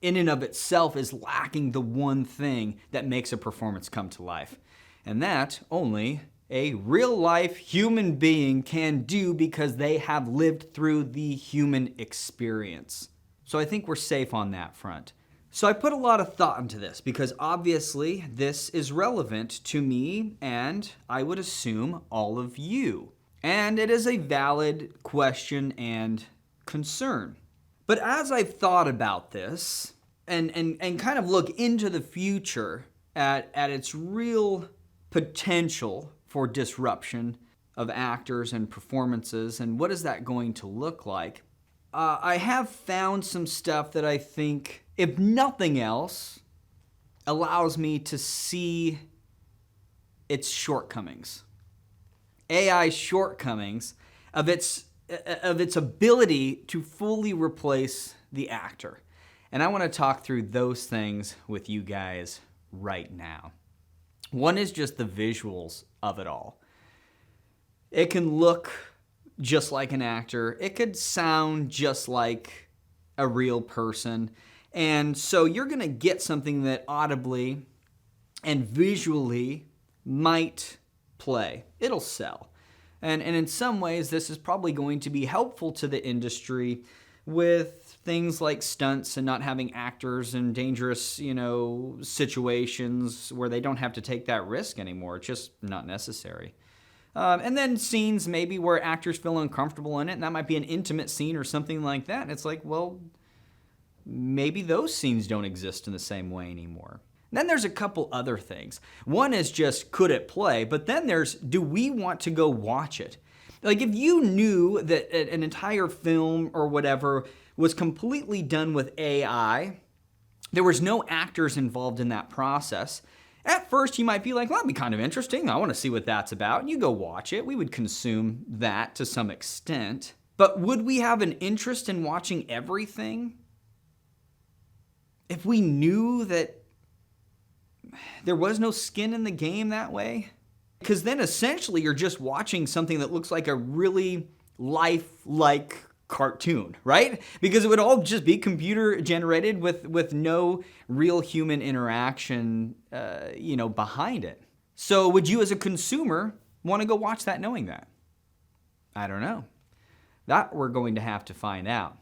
in and of itself is lacking the one thing that makes a performance come to life. And that only a real-life human being can do because they have lived through the human experience. So I think we're safe on that front. So I put a lot of thought into this because obviously this is relevant to me and I would assume all of you. And it is a valid question and concern. But as I've thought about this and kind of look into the future at its real potential for disruption of actors and performances and what is that going to look like, I have found some stuff that I think, if nothing else, allows me to see its shortcomings. AI's shortcomings of its ability to fully replace the actor. And I want to talk through those things with you guys right now. One is just the visuals of it all. It can look just like an actor. It could sound just like a real person. And so you're going to get something that audibly and visually might play. It'll sell. And in some ways, this is probably going to be helpful to the industry with things like stunts and not having actors in dangerous, situations where they don't have to take that risk anymore. It's just not necessary. And then scenes maybe where actors feel uncomfortable in it, and that might be an intimate scene or something like that. And it's like, well, maybe those scenes don't exist in the same way anymore. Then there's a couple other things. One is just, could it play? But then there's, do we want to go watch it? Like if you knew that an entire film or whatever was completely done with AI, there was no actors involved in that process, at first you might be like, well, that'd be kind of interesting. I want to see what that's about. And you go watch it. We would consume that to some extent. But would we have an interest in watching everything if we knew that there was no skin in the game that way? Because then essentially you're just watching something that looks like a really lifelike cartoon, right? Because it would all just be computer generated with no real human interaction, behind it. So would you as a consumer want to go watch that knowing that? I don't know. That we're going to have to find out.